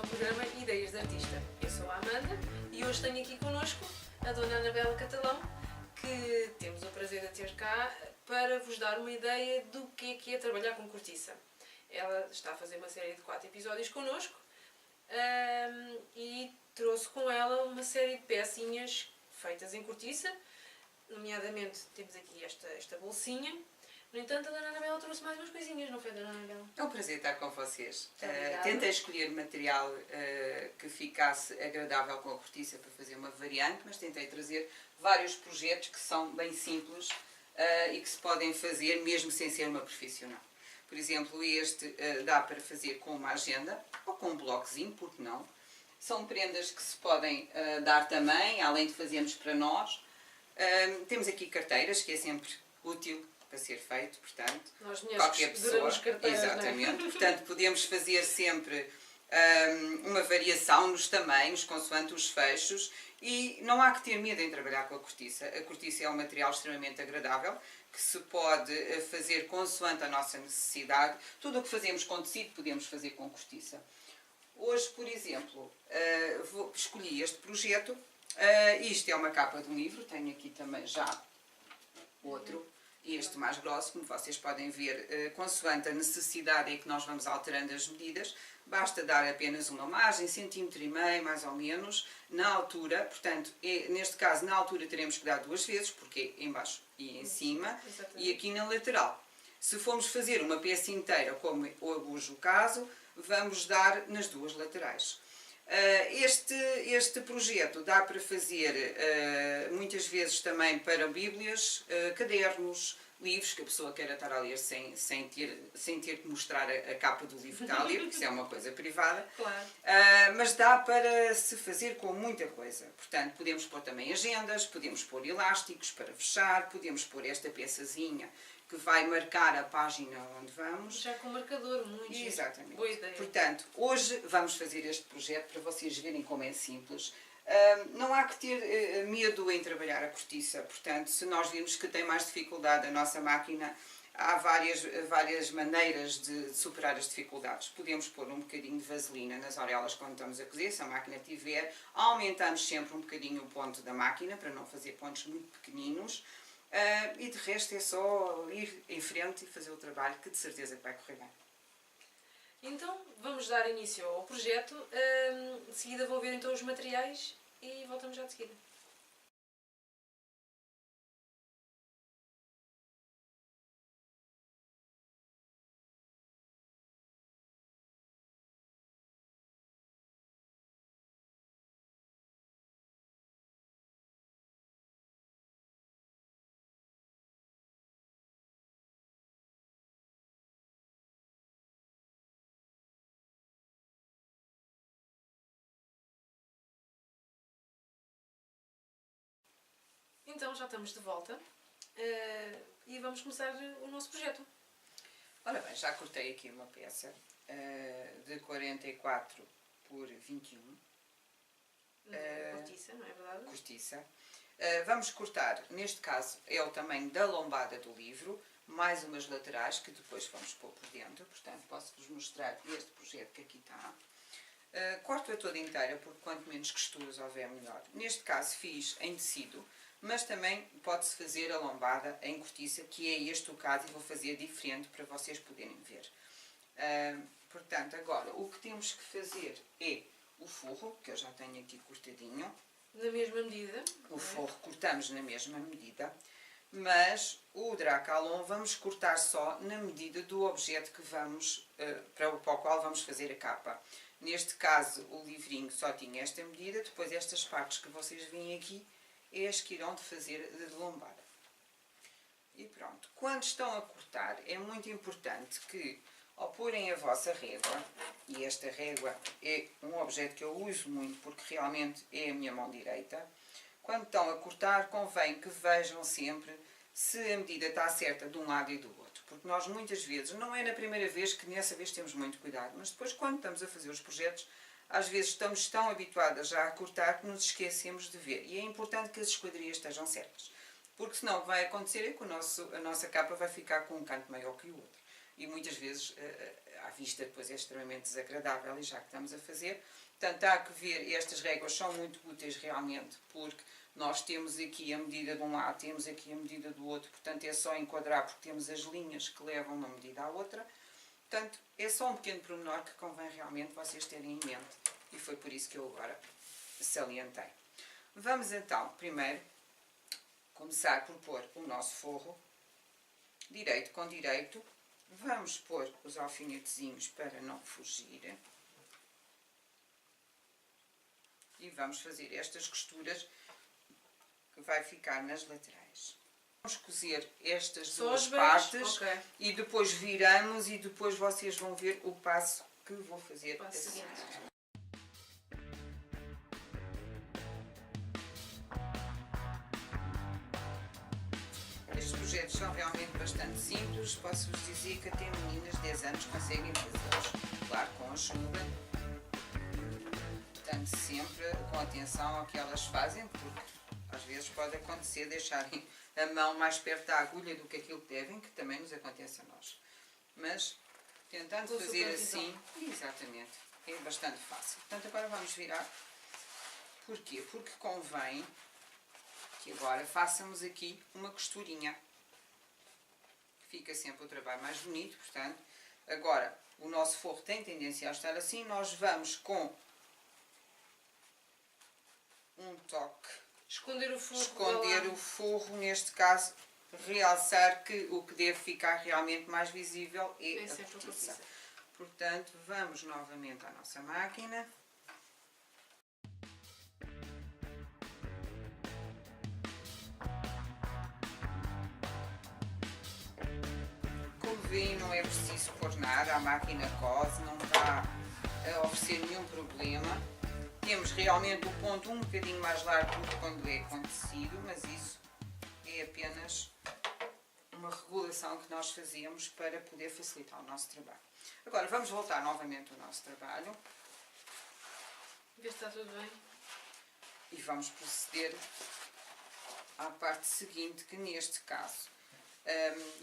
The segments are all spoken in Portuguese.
ao programa Ideias de Artista. Eu sou a Amanda e hoje tenho aqui connosco a Dona Anabela Catalão, que temos o prazer de ter cá para vos dar uma ideia do que é trabalhar com cortiça. Ela está a fazer uma série de 4 episódios connosco e trouxe com ela uma série de pecinhas feitas em cortiça, nomeadamente temos aqui esta bolsinha. No entanto, a Dona Anabela trouxe mais umas coisinhas, não foi, Dona Anabela? É um prazer estar com vocês. Obrigada. Tentei escolher material que ficasse agradável com a cortiça para fazer uma variante, mas tentei trazer vários projetos que são bem simples e que se podem fazer mesmo sem ser uma profissional. Por exemplo, este dá para fazer com uma agenda ou com um bloquezinho, porque não? São prendas que se podem dar também, além de fazermos para nós. Temos aqui carteiras, que é sempre útil para ser feito, portanto, nós mulheres qualquer pessoa, carteiras, exatamente, não é? Portanto, podemos fazer sempre uma variação nos tamanhos, consoante os fechos, e não há que ter medo em trabalhar com a cortiça. A cortiça é um material extremamente agradável, que se pode fazer consoante a nossa necessidade. Tudo o que fazemos com tecido podemos fazer com cortiça. Hoje, por exemplo, escolhi este projeto. Isto é uma capa de um livro, tenho aqui também já outro. Este mais grosso, como vocês podem ver, consoante a necessidade é que nós vamos alterando as medidas. Basta dar apenas uma margem, 1,5 cm mais ou menos, na altura. Portanto, neste caso, na altura teremos que dar 2 vezes, porque é em baixo e em cima, e aqui na lateral. Se formos fazer uma peça inteira, como é hoje o caso, vamos dar nas 2 laterais. Este projeto dá para fazer muitas vezes também para bíblias, cadernos, livros que a pessoa queira estar a ler sem ter que mostrar a capa do livro que está a ler, porque isso é uma coisa privada. Claro. Mas dá para se fazer com muita coisa. Portanto, podemos pôr também agendas, podemos pôr elásticos para fechar, podemos pôr esta peçazinha que vai marcar a página onde vamos. Já com marcador, muito. Exatamente. Boa ideia. Portanto, hoje vamos fazer este projeto para vocês verem como é simples. Não há que ter medo em trabalhar a cortiça. Portanto, se nós vimos que tem mais dificuldade a nossa máquina, há várias maneiras de superar as dificuldades. Podemos pôr um bocadinho de vaselina nas auréolas quando estamos a cozer, se a máquina tiver. Aumentamos sempre um bocadinho o ponto da máquina, para não fazer pontos muito pequeninos. E de resto é só ir em frente e fazer o trabalho, que de certeza que vai correr bem. Então, vamos dar início ao projeto. De seguida vou ver então os materiais e voltamos já de seguida. Então, já estamos de volta e vamos começar o nosso projeto. Ora bem, já cortei aqui uma peça de 44 por 21. Cortiça, não é verdade? Cortiça. Vamos cortar, neste caso, é o tamanho da lombada do livro, mais umas laterais que depois vamos pôr por dentro. Portanto, posso-vos mostrar este projeto que aqui está. Corto-a toda inteira, porque quanto menos costuras houver, melhor. Neste caso fiz em tecido, mas também pode-se fazer a lombada em cortiça, que é este o caso, e vou fazer diferente para vocês poderem ver. Portanto, agora o que temos que fazer é o forro, que eu já tenho aqui cortadinho. Na mesma medida. O forro cortamos na mesma medida, mas o dracalon vamos cortar só na medida do objeto que vamos, para o qual vamos fazer a capa. Neste caso, o livrinho só tinha esta medida, depois estas partes que vocês veem aqui, é as que irão de fazer de lombada. E pronto, quando estão a cortar, é muito importante que, ao porem a vossa régua, e esta régua é um objeto que eu uso muito porque realmente é a minha mão direita, quando estão a cortar, convém que vejam sempre se a medida está certa de um lado e do outro. Porque nós muitas vezes, não é na primeira vez que nessa vez temos muito cuidado, mas depois quando estamos a fazer os projetos, às vezes estamos tão habituadas já a cortar que nos esquecemos de ver. E é importante que as esquadrias estejam certas. Porque senão o que vai acontecer é que a nossa capa vai ficar com um canto maior que o outro. E muitas vezes à vista depois é extremamente desagradável e já que estamos a fazer. Portanto, há que ver, estas réguas são muito úteis realmente, porque nós temos aqui a medida de um lado, temos aqui a medida do outro, portanto é só enquadrar porque temos as linhas que levam uma medida à outra. Portanto, é só um pequeno pormenor que convém realmente vocês terem em mente e foi por isso que eu agora salientei. Vamos então, primeiro, começar por pôr o nosso forro, direito com direito. Vamos pôr os alfinetezinhos para não fugir. E vamos fazer estas costuras que vai ficar nas laterais. Vamos cozer estas duas partes e depois viramos e depois vocês vão ver o passo que vou fazer a seguir. Estes projetos são realmente bastante simples, posso-vos dizer que até meninas de 10 anos conseguem fazê-los, claro, com ajuda. Portanto, sempre com atenção ao que elas fazem, porque às vezes pode acontecer deixarem a mão mais perto da agulha do que aquilo que devem, que também nos acontece a nós. Mas, tentando fazer assim, exatamente, é bastante fácil. Portanto, agora vamos virar. Porquê? Porque convém que agora façamos aqui uma costurinha. Fica sempre o trabalho mais bonito, portanto. Agora, o nosso forro tem tendência a estar assim, nós vamos com um toque, esconder o forro, neste caso, realçar que o que deve ficar realmente mais visível é a cortiça. Portanto, vamos novamente à nossa máquina. Como veem, não é preciso pôr nada, a máquina cose, não está a oferecer nenhum problema. Temos realmente o ponto um bocadinho mais largo do que quando é com tecido, mas isso é apenas uma regulação que nós fazemos para poder facilitar o nosso trabalho. Agora vamos voltar novamente ao nosso trabalho. Ver se está tudo bem. E vamos proceder à parte seguinte, que neste caso,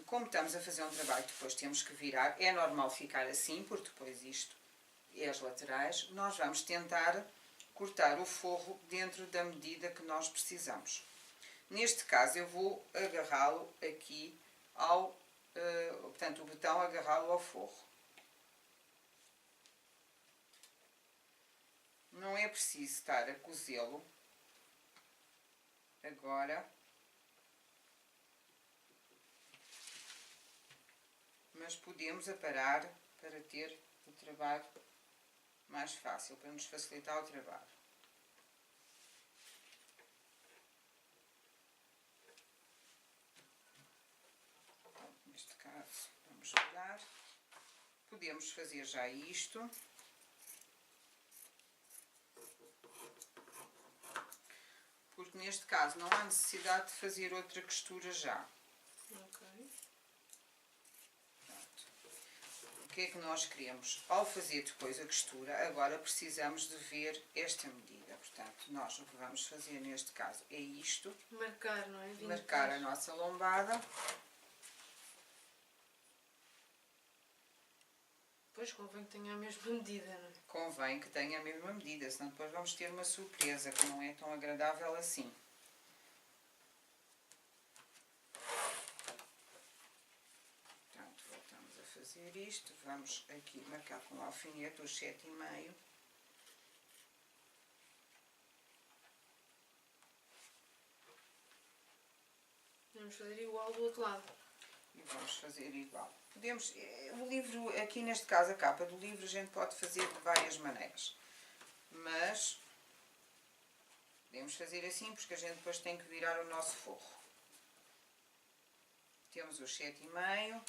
como estamos a fazer um trabalho que depois temos que virar, é normal ficar assim, porque depois isto é as laterais, nós vamos tentar cortar o forro dentro da medida que nós precisamos. Neste caso eu vou agarrá-lo aqui ao, portanto o botão agarrá-lo ao forro. Não é preciso estar a cozê-lo agora, mas podemos aparar para ter o trabalho mais fácil, para nos facilitar o trabalho. Neste caso, vamos virar. Podemos fazer já isto. Porque neste caso não há necessidade de fazer outra costura já. Ok. O que é que nós queremos? Ao fazer depois a costura, agora precisamos de ver esta medida. Portanto, nós o que vamos fazer neste caso é isto. Marcar, não é? Marcar a nossa lombada. Pois convém que tenha a mesma medida, não é? Convém que tenha a mesma medida, senão depois vamos ter uma surpresa que não é tão agradável assim. Portanto, voltamos a fazer isto. Vamos aqui marcar com o alfinete os 7,5. Vamos fazer igual do outro lado. E vamos fazer igual. Podemos, o livro, aqui neste caso a capa do livro, a gente pode fazer de várias maneiras. Mas podemos fazer assim, porque a gente depois tem que virar o nosso forro. Temos os 7,5,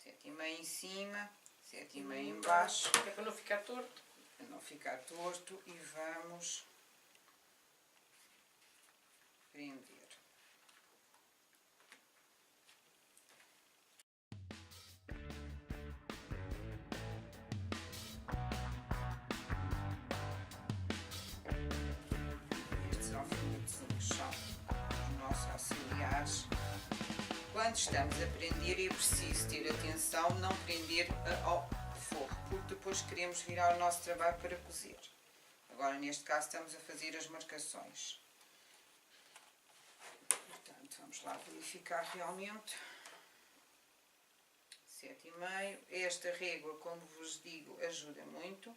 7,5 em cima, 7,5 em baixo. É para não ficar torto. Para não ficar torto e vamos prender. São os nossos auxiliares. Quando estamos a prender é preciso ter atenção, não prender ao forro. porque depois queremos virar o nosso trabalho para cozer. Agora, neste caso, estamos a fazer as marcações. Portanto, vamos lá verificar realmente. 7,5. Esta régua, como vos digo, ajuda muito.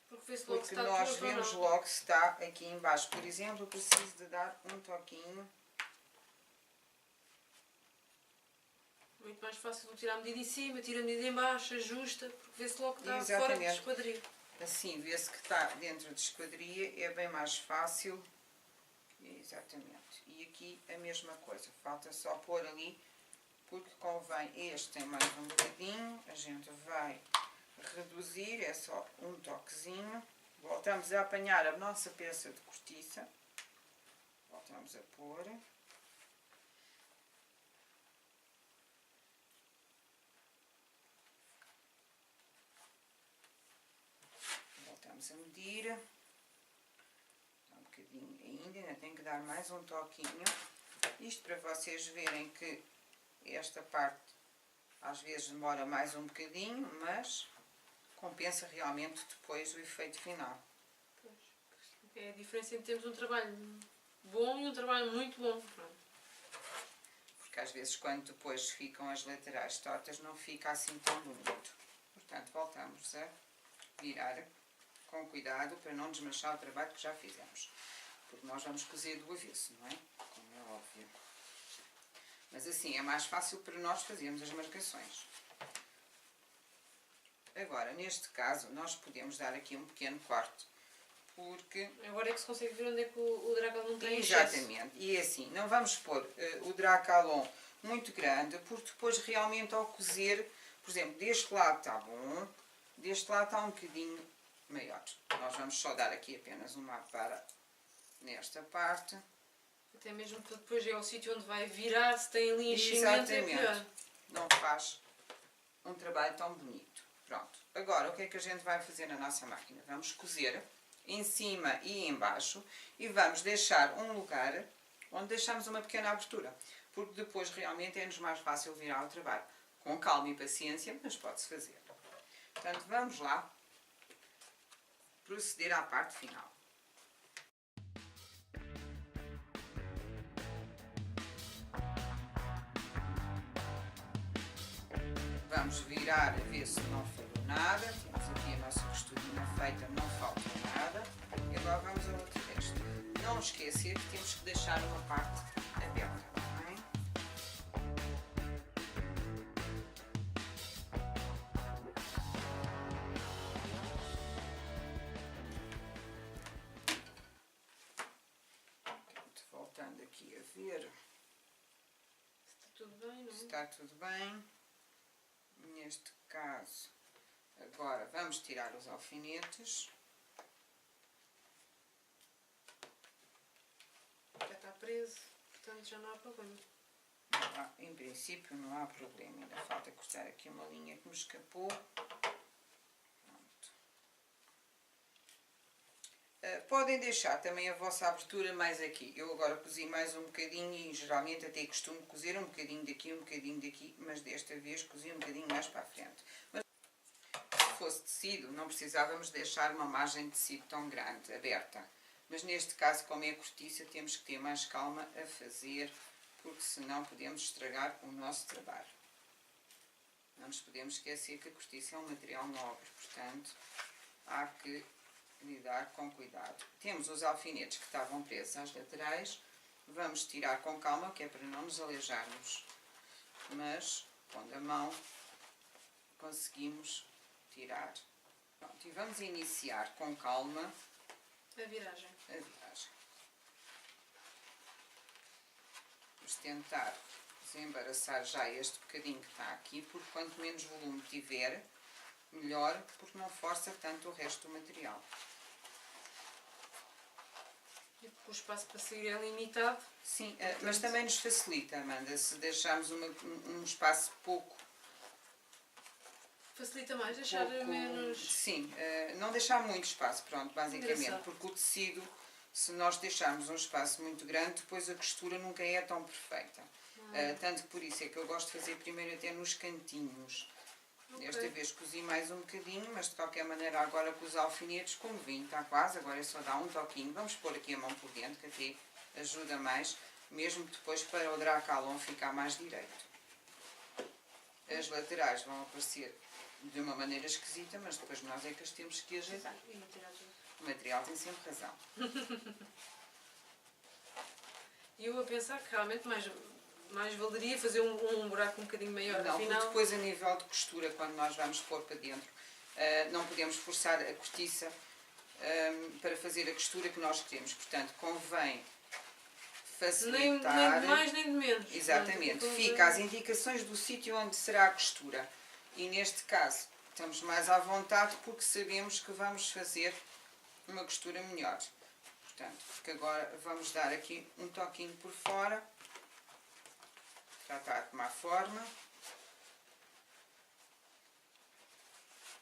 Porque nós vemos logo se está aqui em baixo. Por exemplo, eu preciso de dar um toquinho. Muito mais fácil do tirar a medida em cima, tira a medida em baixo, ajusta, porque vê-se logo que está fora de esquadria. Assim, vê-se que está dentro de esquadria, é bem mais fácil. Exatamente. E aqui a mesma coisa, falta só pôr ali, porque convém este tem mais um bocadinho, a gente vai reduzir, é só um toquezinho. Voltamos a apanhar a nossa peça de cortiça, voltamos a pôr. Voltamos a medir, um bocadinho ainda tem que dar mais um toquinho. Isto para vocês verem que esta parte às vezes demora mais um bocadinho, mas compensa realmente depois o efeito final. Pois, é a diferença entre termos um trabalho bom e um trabalho muito bom. Porque às vezes quando depois ficam as laterais tortas não fica assim tão bonito. Portanto, voltamos a virar com cuidado para não desmanchar o trabalho que já fizemos. Porque nós vamos cozer do avesso, não é? Como é óbvio. Mas assim é mais fácil para nós fazermos as marcações. Agora, neste caso, nós podemos dar aqui um pequeno corte. Porque... Agora é que se consegue ver onde é que o dracalon tem exatamente. E é assim, não vamos pôr o dracalon muito grande, porque depois realmente ao cozer, por exemplo, deste lado está bom, deste lado está um bocadinho maior. Nós vamos só dar aqui apenas uma para nesta parte. Até mesmo porque depois é o sítio onde vai virar, se tem ali enchimento é pior. Não faz um trabalho tão bonito. Pronto. Agora, o que é que a gente vai fazer na nossa máquina? Vamos cozer em cima e em baixo e vamos deixar um lugar onde deixamos uma pequena abertura. Porque depois realmente é-nos mais fácil virar o trabalho. Com calma e paciência, mas pode-se fazer. Portanto, vamos lá proceder à parte final. Vamos virar a ver se não falhou nada. Temos aqui a nossa costurinha feita, não falta nada. E agora vamos ao outro resto. Não esquecer que temos que deixar uma parte aberta. Voltando aqui a ver. Está tudo bem, não é? Está tudo bem. Neste caso, agora vamos tirar os alfinetes. Já está preso, portanto já não há problema. Em princípio não há problema, ainda falta cortar aqui uma linha que me escapou. Pronto. Podem deixar também a vossa abertura mais aqui. Eu agora cozi mais um bocadinho e geralmente até costumo cozer um bocadinho daqui, mas desta vez cozi um bocadinho mais para a frente. Mas se fosse tecido, não precisávamos deixar uma margem de tecido tão grande, aberta. Mas neste caso, como é cortiça, temos que ter mais calma a fazer, porque senão podemos estragar o nosso trabalho. Não nos podemos esquecer que a cortiça é um material nobre, portanto, há que lidar com cuidado. Temos os alfinetes que estavam presos às laterais, vamos tirar com calma, que é para não nos aleijarmos, mas pondo a mão conseguimos tirar. Pronto, e vamos iniciar com calma a viragem. Vamos tentar desembaraçar já este bocadinho que está aqui, porque quanto menos volume tiver, melhor, porque não força tanto o resto do material. E porque o espaço para sair é limitado. Sim, mas também nos facilita, Amanda, se deixarmos um espaço pouco. Facilita mais, deixar menos... Sim, não deixar muito espaço, pronto, basicamente, porque o tecido, se nós deixarmos um espaço muito grande, depois a costura nunca é tão perfeita. Tanto que por isso é que eu gosto de fazer primeiro até nos cantinhos, Ok. Desta vez cozi mais um bocadinho, mas de qualquer maneira agora com os alfinetes, como vinho está quase, agora é só dar um toquinho. Vamos pôr aqui a mão por dentro, que até ajuda mais, mesmo depois para o dracalon ficar mais direito. As laterais vão aparecer de uma maneira esquisita, mas depois nós é que as temos que ajeitar. E tirar tudo. O material tem sempre razão. E eu a pensar que realmente mais valeria fazer um buraco um bocadinho maior, Não, porque afinal. depois a nível de costura, quando nós vamos pôr para dentro, não podemos forçar a cortiça para fazer a costura que nós queremos. Portanto, convém Nem facilitar. de mais nem de menos. Exatamente. Portanto, Fica as indicações do sítio onde será a costura. E neste caso, estamos mais à vontade porque sabemos que vamos fazer uma costura melhor. Portanto, porque agora vamos dar aqui um toquinho por fora. Já está a tomar forma.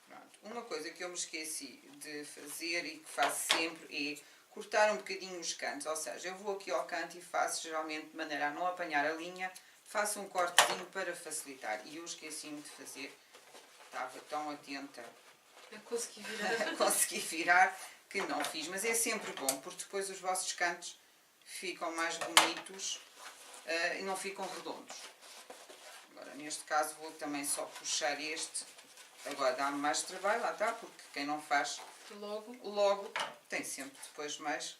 Pronto. Uma coisa que eu me esqueci de fazer e que faço sempre é cortar um bocadinho os cantos. Ou seja, eu vou aqui ao canto e faço geralmente de maneira a não apanhar a linha, faço um cortezinho para facilitar. E eu esqueci-me de fazer. Estava tão atenta a conseguir virar. a conseguir virar que não fiz. Mas é sempre bom, porque depois os vossos cantos ficam mais bonitos e não ficam redondos. Agora, neste caso, vou também só puxar este. Agora dá-me mais trabalho, lá está, porque quem não faz logo tem sempre depois mais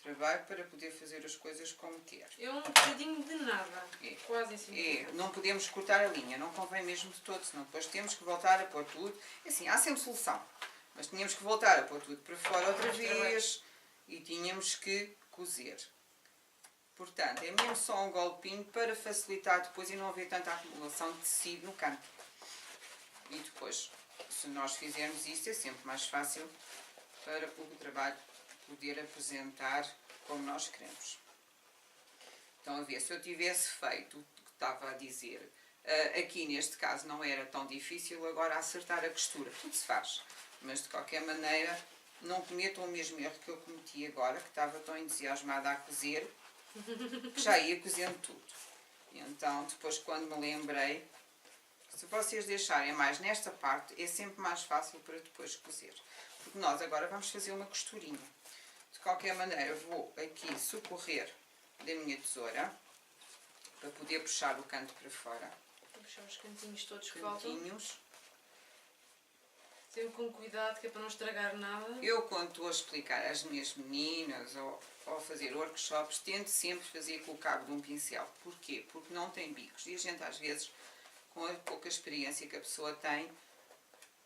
trabalho para poder fazer as coisas como quer. É um bocadinho de nada. Quase assim. Não podemos cortar a linha, não convém mesmo de todo, senão depois temos que voltar a pôr tudo. Assim, há sempre solução, mas tínhamos que voltar a pôr tudo para fora outra vez e tínhamos que cozer. Portanto, é mesmo só um golpinho para facilitar depois e não haver tanta acumulação de tecido no canto. E depois, se nós fizermos isto, é sempre mais fácil para o trabalho poder apresentar como nós queremos. Então, a ver, se eu tivesse feito o que estava a dizer, aqui neste caso não era tão difícil, agora acertar a costura, tudo se faz. Mas de qualquer maneira, não cometam o mesmo erro que eu cometi agora, que estava tão entusiasmada a cozer, que já ia cozendo tudo. E então, depois quando me lembrei, se vocês deixarem mais nesta parte, é sempre mais fácil para depois cozer. Porque nós agora vamos fazer uma costurinha. De qualquer maneira, vou aqui socorrer da minha tesoura, para poder puxar o canto para fora. Vou puxar os cantinhos todos que faltam. Cantinhos. Sempre com cuidado, que é para não estragar nada. Eu, quando estou a explicar às minhas meninas ou a fazer workshops, tento sempre fazer com o cabo de um pincel. Porquê? Porque não tem bicos. E a gente, às vezes, com a pouca experiência que a pessoa tem,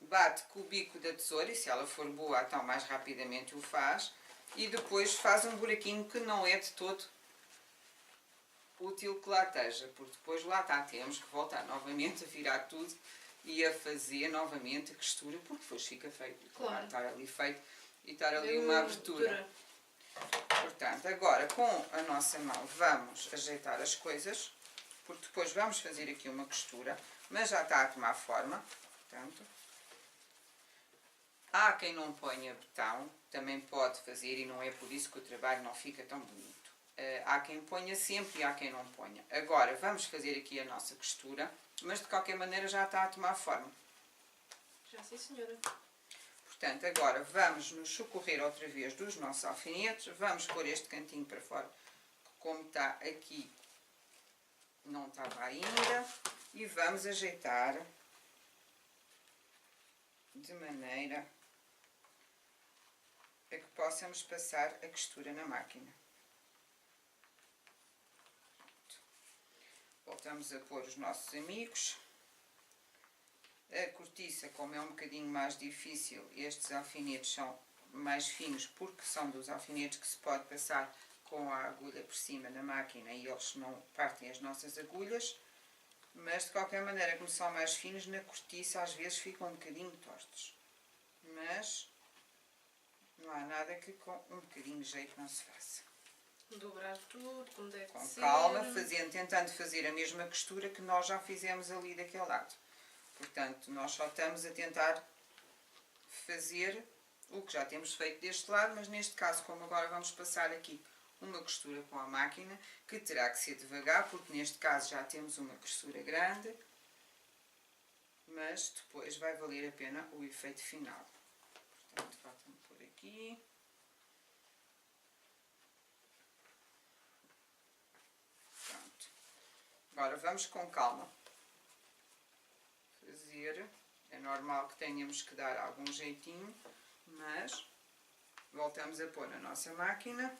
bate com o bico da tesoura, e se ela for boa, então mais rapidamente o faz, e depois faz um buraquinho que não é de todo útil que lá esteja, porque depois lá está, temos que voltar novamente a virar tudo e a fazer novamente a costura, porque depois fica feio. Claro. Estar ali feito e estar ali uma abertura. Portanto, agora com a nossa mão vamos ajeitar as coisas, porque depois vamos fazer aqui uma costura, mas já está a tomar forma. Portanto, há quem não ponha betão, também pode fazer e não é por isso que o trabalho não fica tão bonito. Há quem ponha sempre e há quem não ponha. Agora vamos fazer aqui a nossa costura, mas de qualquer maneira já está a tomar forma. Já sim, senhora. Portanto, agora vamos nos socorrer outra vez dos nossos alfinetes, vamos pôr este cantinho para fora, como está aqui, não estava ainda, e vamos ajeitar de maneira a que possamos passar a costura na máquina. Voltamos a pôr os nossos amigos. A cortiça, como é um bocadinho mais difícil, estes alfinetes são mais finos porque são dos alfinetes que se pode passar com a agulha por cima da máquina e eles não partem as nossas agulhas. Mas de qualquer maneira, como são mais finos, na cortiça às vezes ficam um bocadinho tortos. Mas não há nada que com um bocadinho de jeito não se faça. Dobrar tudo, como deve com ser. calma, tentando fazer a mesma costura que nós já fizemos ali daquele lado. Portanto, nós só estamos a tentar fazer o que já temos feito deste lado, mas neste caso, como agora vamos passar aqui uma costura com a máquina, que terá que ser devagar, porque neste caso já temos uma costura grande. mas depois vai valer a pena o efeito final. Portanto, falta-me por aqui. Pronto. Agora vamos com calma fazer. É normal que tenhamos que dar algum jeitinho, mas voltamos a pôr na nossa máquina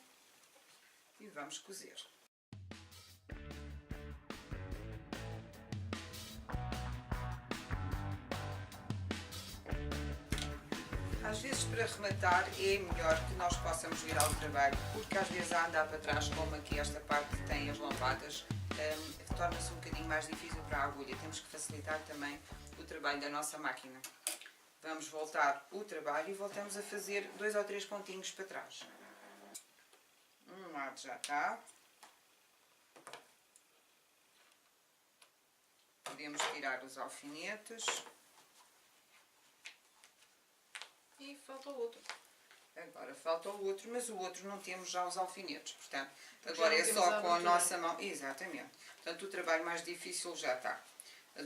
e vamos cozer. Às vezes, para rematar, é melhor que nós possamos virar o trabalho, porque às vezes a andar para trás, como aqui esta parte tem as lombadas, torna-se um bocadinho mais difícil para a agulha. Temos que facilitar também o trabalho da nossa máquina. Vamos voltar o trabalho e voltamos a fazer 2 ou 3 pontinhos para trás. Um lado já está. Podemos tirar os alfinetes. E falta o outro. Agora falta o outro, mas o outro não temos já os alfinetes, portanto, Porque agora já é não temos só a com a abertura. nossa mão. Exatamente. Portanto, o trabalho mais difícil já está.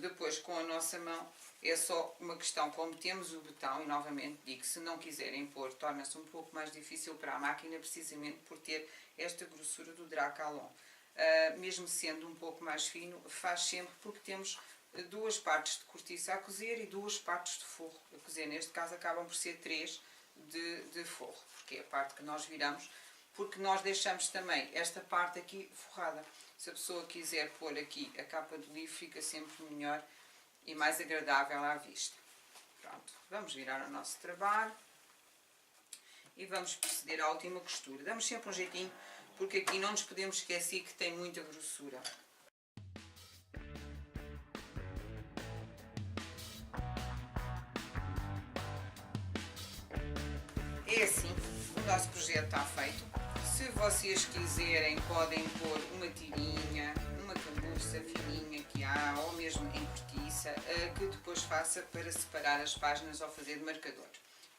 Depois, com a nossa mão, é só uma questão, como temos o botão, e novamente digo, se não quiserem pôr, torna-se um pouco mais difícil para a máquina, precisamente por ter esta grossura do Dracalon. Mesmo sendo um pouco mais fino, faz sempre, porque temos 2 partes de cortiça a cozer e 2 partes de forro a cozer. Neste caso acabam por ser 3 de forro, porque é a parte que nós viramos, porque nós deixamos também esta parte aqui forrada. Se a pessoa quiser pôr aqui a capa do livro, fica sempre melhor e mais agradável à vista. Pronto, vamos virar o nosso trabalho e vamos proceder à última costura. Damos sempre um jeitinho, porque aqui não nos podemos esquecer que tem muita grossura. É assim, o nosso projeto está feito. Se vocês quiserem, podem pôr uma tirinha, uma camurça fininha que há, ou mesmo em cortiça, que depois faça para separar as páginas ao fazer de marcador.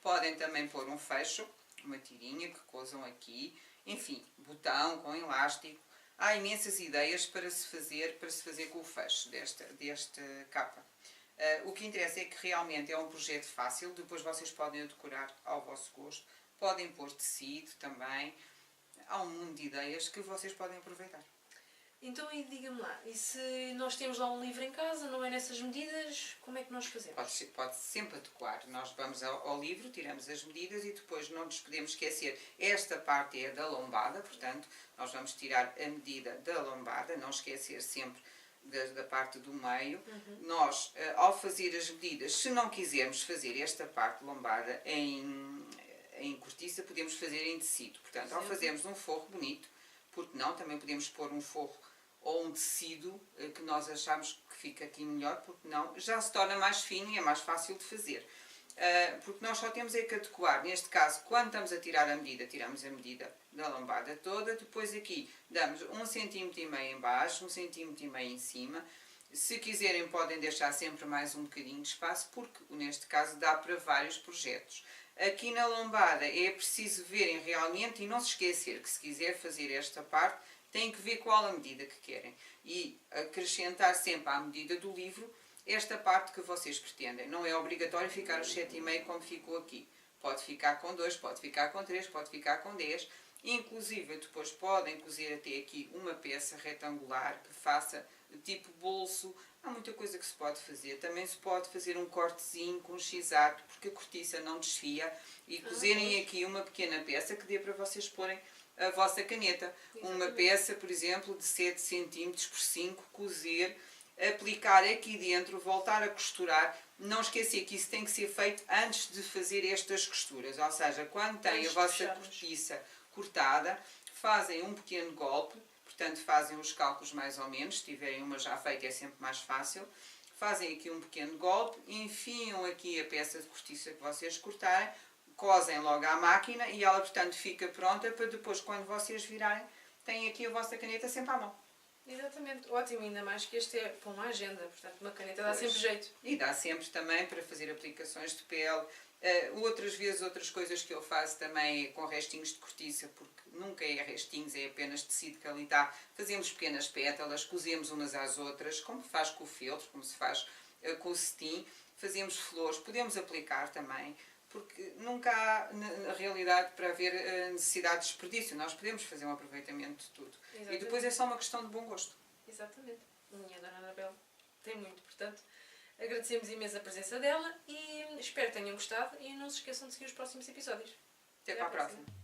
Podem também pôr um fecho, uma tirinha que cozam aqui, enfim, botão com elástico. Há imensas ideias para se fazer com o fecho desta capa. O que interessa é que realmente é um projeto fácil, depois vocês podem o decorar ao vosso gosto, podem pôr tecido também, há um mundo de ideias que vocês podem aproveitar. Então, e diga-me lá, e se nós temos lá um livro em casa, não é nessas medidas, como é que nós fazemos? Pode sempre adequar, nós vamos ao livro, tiramos as medidas e depois não nos podemos esquecer, esta parte é da lombada, portanto, nós vamos tirar a medida da lombada, não esquecer sempre da parte do meio. Nós, ao fazer as medidas, se não quisermos fazer esta parte lombada em cortiça, podemos fazer em tecido. Portanto, ao fazermos um forro bonito, porque não, também podemos pôr um forro ou um tecido que nós achamos que fica aqui melhor, porque não, já se torna mais fino e é mais fácil de fazer. Porque nós só temos é que adequar, neste caso, quando estamos a tirar a medida, tiramos a medida da lombada toda, depois aqui damos 1,5 cm em baixo, 1,5 cm em cima. Se quiserem podem deixar sempre mais um bocadinho de espaço, porque neste caso dá para vários projetos. Aqui na lombada é preciso verem realmente e não se esquecer que se quiser fazer esta parte, tem que ver qual a medida que querem e acrescentar sempre à medida do livro esta parte que vocês pretendem. Não é obrigatório ficar os 7,5 como ficou aqui. Pode ficar com 2, pode ficar com 3, pode ficar com 10. Inclusive, depois podem cozer até aqui uma peça retangular que faça tipo bolso. Há muita coisa que se pode fazer. Também se pode fazer um cortezinho com um x-acto, porque a cortiça não desfia. E cozerem aqui uma pequena peça que dê para vocês porem a vossa caneta. Exatamente. Uma peça, por exemplo, de 7 cm por 5, cozer, aplicar aqui dentro, voltar a costurar. Não esquecer que isso tem que ser feito antes de fazer estas costuras. Ou seja, quando têm a vossa cortiça cortada, fazem um pequeno golpe, portanto fazem os cálculos mais ou menos, se tiverem uma já feita é sempre mais fácil, fazem aqui um pequeno golpe, enfiam aqui a peça de cortiça que vocês cortarem, cosem logo à máquina e ela portanto fica pronta para depois quando vocês virarem, têm aqui a vossa caneta sempre à mão. Exatamente, ótimo, ainda mais que este é para uma agenda, portanto uma caneta dá sempre jeito. E dá sempre também para fazer aplicações de pele. Outras vezes, outras coisas que eu faço também é com restinhos de cortiça, porque nunca é restinhos, é apenas tecido que ali está. Fazemos pequenas pétalas, cozemos umas às outras, como se faz com o feltro, como se faz com o cetim, fazíamos flores, podemos aplicar também, porque nunca há, na realidade, para haver necessidade de desperdício. Nós podemos fazer um aproveitamento de tudo. Exatamente. E depois é só uma questão de bom gosto. Exatamente. E a Dona Anabel tem muito, portanto, agradecemos imenso a presença dela e espero que tenham gostado e não se esqueçam de seguir os próximos episódios. Até para a próxima.